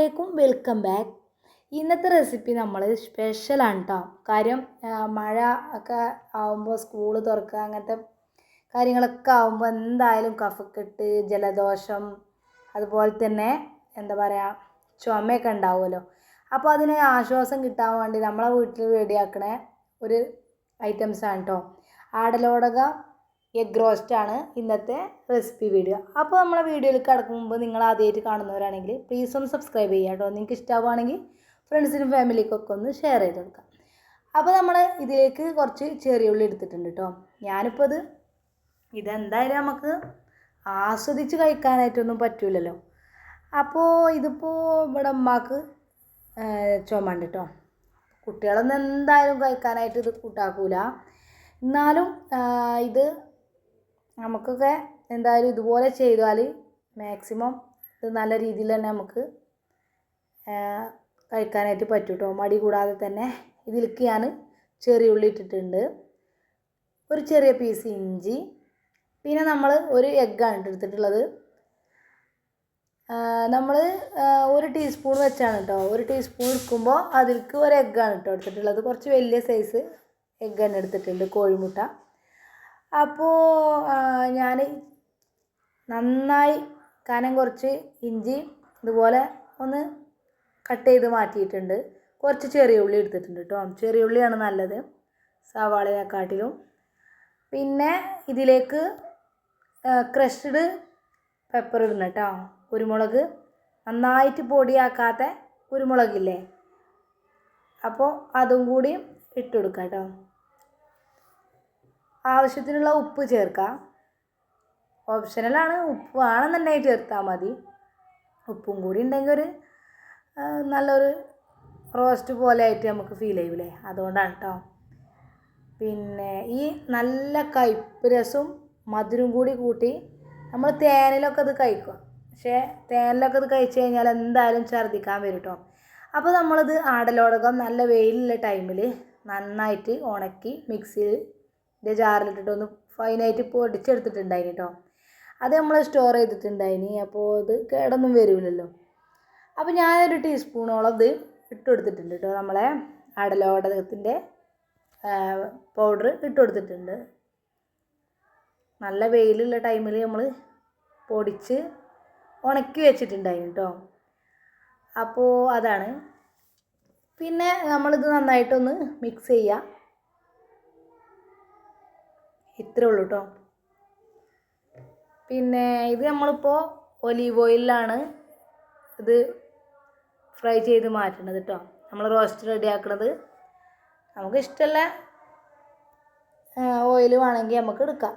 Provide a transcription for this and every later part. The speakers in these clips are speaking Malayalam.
അസ്സലാമലൈക്കും, വെൽക്കം ബാക്ക്. ഇന്നത്തെ റെസിപ്പി നമ്മൾ സ്പെഷ്യലാണ് കേട്ടോ. കാര്യം മഴ ഒക്കെ ആവുമ്പോൾ സ്കൂൾ തുറക്കുക അങ്ങനത്തെ കാര്യങ്ങളൊക്കെ ആവുമ്പോൾ എന്തായാലും കഫക്കെട്ട്, ജലദോഷം, അതുപോലെ തന്നെ എന്താ പറയുക, ചുമയൊക്കെ ഉണ്ടാവുമല്ലോ. അപ്പോൾ അതിന് ആശ്വാസം കിട്ടാൻ വേണ്ടി നമ്മളെ വീട്ടിൽ റെഡിയാക്കണ ഒരു ഐറ്റംസാണ് കേട്ടോ. ആടലോടക എഗ് റോസ്റ്റാണ് ഇന്നത്തെ റെസിപ്പി വീഡിയോ. അപ്പോൾ നമ്മളെ വീഡിയോയിൽ കിടക്കും മുമ്പ് നിങ്ങൾ ആദ്യമായിട്ട് കാണുന്നവരാണെങ്കിൽ പ്ലീസ് ഒന്ന് സബ്സ്ക്രൈബ് ചെയ്യുക കേട്ടോ. നിങ്ങൾക്ക് ഇഷ്ടമാവുകയാണെങ്കിൽ ഫ്രണ്ട്സിനും ഫാമിലിക്കൊക്കെ ഒന്ന് ഷെയർ ചെയ്ത് കൊടുക്കാം. അപ്പോൾ നമ്മൾ ഇതിലേക്ക് കുറച്ച് ചെറിയ ഉള്ളി എടുത്തിട്ടുണ്ട് കേട്ടോ. ഞാനിപ്പോൾ ഇതെന്തായാലും നമുക്ക് ആസ്വദിച്ച് കഴിക്കാനായിട്ടൊന്നും പറ്റില്ലല്ലോ. അപ്പോൾ ഇതിപ്പോൾ ഇവിടെ ഉമ്മാക്ക് ചുമണ്ട് കേട്ടോ. കുട്ടികളൊന്നും എന്തായാലും കഴിക്കാനായിട്ട് ഇത് കൂട്ടാക്കൂല. എന്നാലും ഇത് നമുക്കൊക്കെ എന്തായാലും ഇതുപോലെ ചെയ്താൽ മാക്സിമം ഇത് നല്ല രീതിയിൽ തന്നെ നമുക്ക് കഴിക്കാനായിട്ട് പറ്റും കേട്ടോ. മടി കൂടാതെ തന്നെ ഇതിലേക്ക് ഞാൻ ചെറിയ ഉള്ളി ഇട്ടിട്ടുണ്ട്, ഒരു ചെറിയ പീസ് ഇഞ്ചി, പിന്നെ നമ്മൾ ഒരു എഗ്ഗാണ് എടുത്തിട്ടുള്ളത്. നമ്മൾ ഒരു ടീസ്പൂൺ വെച്ചാണ് കേട്ടോ. ഒരു ടീസ്പൂൺ എടുക്കുമ്പോൾ അതിലേക്ക് ഒരു എഗ്ഗാണ് കേട്ടോ എടുത്തിട്ടുള്ളത്. കുറച്ച് വലിയ സൈസ് എഗ്ഗാണ് എടുത്തിട്ടുണ്ട്, കോഴിമുട്ട. അപ്പോൾ ഞാൻ നന്നായി കനം കുറച്ച് ഇഞ്ചി ഇതുപോലെ ഒന്ന് കട്ട് ചെയ്ത് മാറ്റിയിട്ടുണ്ട്. കുറച്ച് ചെറിയ ഉള്ളി എടുത്തിട്ടുണ്ട് കേട്ടോ. ചെറിയ ഉള്ളിയാണ് നല്ലത് സവാളയെക്കാട്ടിലും. പിന്നെ ഇതിലേക്ക് ക്രഷ്ഡ് പെപ്പർ ഇടണം കേട്ടോ. കുരുമുളക്, നന്നായിട്ട് പൊടിയാക്കാത്ത കുരുമുളകില്ലേ, അപ്പോൾ അതും കൂടി ഇട്ട് കൊടുക്കാം കേട്ടോ. ആവശ്യത്തിനുള്ള ഉപ്പ് ചേർക്കാം. ഓപ്ഷണലാണ്, ഉപ്പ് ആണെന്നുണ്ടെങ്കിൽ ചേർത്താൽ മതി. ഉപ്പും കൂടി ഉണ്ടെങ്കിൽ ഒരു നല്ലൊരു റോസ്റ്റ് പോലെ ആയിട്ട് നമുക്ക് ഫീൽ ചെയ്യൂലേ, അതുകൊണ്ടാണ് കേട്ടോ. പിന്നെ ഈ നല്ല കയ്പ്പ് രസവും മധുരം കൂടി കൂട്ടി നമ്മൾ തേനിലൊക്കെ ഇത് കഴിക്കും. പക്ഷേ തേനിലൊക്കെ ഇത് കഴിച്ച് കഴിഞ്ഞാൽ എന്തായാലും ഛർദ്ദിക്കാൻ വരും കേട്ടോ. അപ്പോൾ നമ്മളിത് ആടലോടകം നല്ല വെയിലുള്ള ടൈമിൽ നന്നായിട്ട് ഉണക്കി മിക്സിയുടെ ജാറിലിട്ടിട്ടൊന്ന് ഫൈനായിട്ട് പൊടിച്ചെടുത്തിട്ടുണ്ടായിന് കേട്ടോ. അത് നമ്മൾ സ്റ്റോർ ചെയ്തിട്ടുണ്ടായിന്. അപ്പോൾ ഇത് കേടൊന്നും വരില്ലല്ലോ. അപ്പോൾ ഞാനൊരു ടീസ്പൂണോളം ഇത് ഇട്ട് കൊടുത്തിട്ടുണ്ട് കേട്ടോ. നമ്മളെ ആടലോടകത്തിൻ്റെ പൗഡർ ഇട്ട് കൊടുത്തിട്ടുണ്ട്. നല്ല വെയിലുള്ള ടൈമിൽ നമ്മൾ പൊടിച്ച് ഉണക്കി വെച്ചിട്ടുണ്ടായിന് കേട്ടോ. അപ്പോൾ അതാണ്. പിന്നെ നമ്മളിത് നന്നായിട്ടൊന്ന് മിക്സ് ചെയ്യുക. ഇത്രേ ഉള്ളൂ കേട്ടോ. പിന്നെ ഇത് നമ്മളിപ്പോൾ ഒലീവ് ഓയിലാണ് ഇത് ഫ്രൈ ചെയ്ത് മാറ്റുന്നത് കേട്ടോ. നമ്മൾ റോസ്റ്റ് റെഡി ആക്കുന്നത് നമുക്ക് ഇഷ്ടമുള്ള ഓയിൽ വേണമെങ്കിൽ നമുക്ക് എടുക്കാം.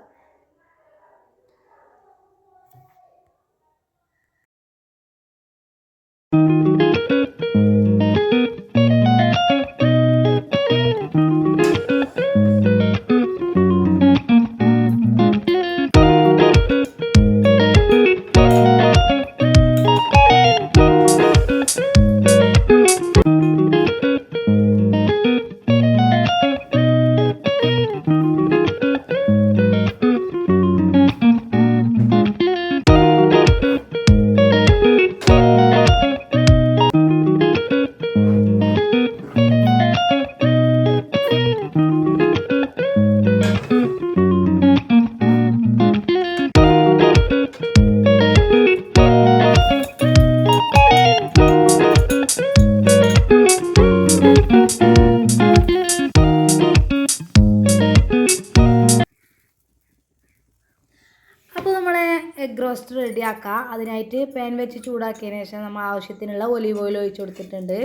അപ്പോൾ നമ്മളെ എഗ് റോസ്റ്റ് റെഡിയാക്കാം. അതിനായിട്ട് പാൻ വെച്ച് ചൂടാക്കിയതിന് ശേഷം നമ്മൾ ആവശ്യത്തിനുള്ള ഒലീവ് ഓയിൽ ഒഴിച്ച് കൊടുത്തിട്ടുണ്ട്.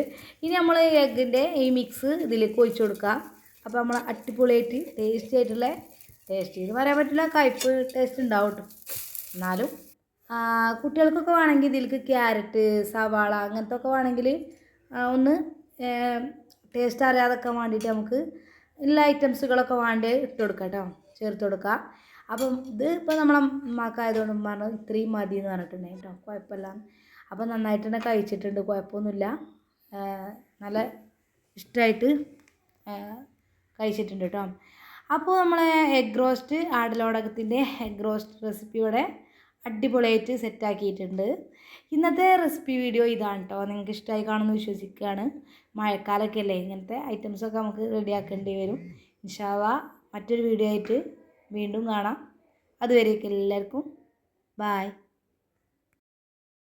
ഇനി നമ്മൾ എഗ്ഗിൻ്റെ ഈ മിക്സ് ഇതിലേക്ക് ഒഴിച്ച് കൊടുക്കുക. അപ്പോൾ നമ്മൾ അടിപൊളിയായിട്ട് ടേസ്റ്റി ആയിട്ടുള്ള, ടേസ്റ്റി എന്ന് പറയാൻ പറ്റില്ല, കയ്പ്പ് ടേസ്റ്റ് ഉണ്ടാവും കേട്ടോ. എന്നാലും കുട്ടികൾക്കൊക്കെ വേണമെങ്കിൽ ഇതിലേക്ക് ക്യാരറ്റ്, സവാള അങ്ങനത്തെ ഒക്കെ വേണമെങ്കിൽ ഒന്ന് ടേസ്റ്റ് അറിയാതൊക്കെ വേണ്ടിയിട്ട് നമുക്ക് എല്ലാ ഐറ്റംസുകളൊക്കെ വേണ്ടി ഇട്ട് കൊടുക്കാം കേട്ടോ, ചേർത്ത് കൊടുക്കുക. അപ്പം ഇത് ഇപ്പോൾ നമ്മളെ ഉമ്മാക്കായതുകൊണ്ട് പറഞ്ഞു ഇത്രയും മതി എന്ന് പറഞ്ഞിട്ടുണ്ടായി കേട്ടോ. കുഴപ്പമില്ല. അപ്പോൾ നന്നായിട്ട് തന്നെ കഴിച്ചിട്ടുണ്ട്, കുഴപ്പമൊന്നുമില്ല. നല്ല ഇഷ്ടമായിട്ട് കഴിച്ചിട്ടുണ്ട് കേട്ടോ. അപ്പോൾ നമ്മളെ എഗ് റോസ്റ്റ്, ആടലോടകത്തിൻ്റെ എഗ് റോസ്റ്റ് റെസിപ്പി ഇവിടെ അടിപൊളിയായിട്ട് സെറ്റാക്കിയിട്ടുണ്ട്. ഇന്നത്തെ റെസിപ്പി വീഡിയോ ഇതാണ് കേട്ടോ. നിങ്ങൾക്ക് ഇഷ്ടമായി കാണുമെന്ന് വിശ്വസിക്കുകയാണ്. മഴക്കാലമൊക്കെ അല്ലേ, ഇങ്ങനത്തെ ഐറ്റംസൊക്കെ നമുക്ക് റെഡിയാക്കേണ്ടി വരും. ഇൻഷാ അല്ലാഹ് മറ്റൊരു വീഡിയോ ആയിട്ട് വീണ്ടും കാണാം. അതുവരേക്കും എല്ലാവർക്കും ബായ്.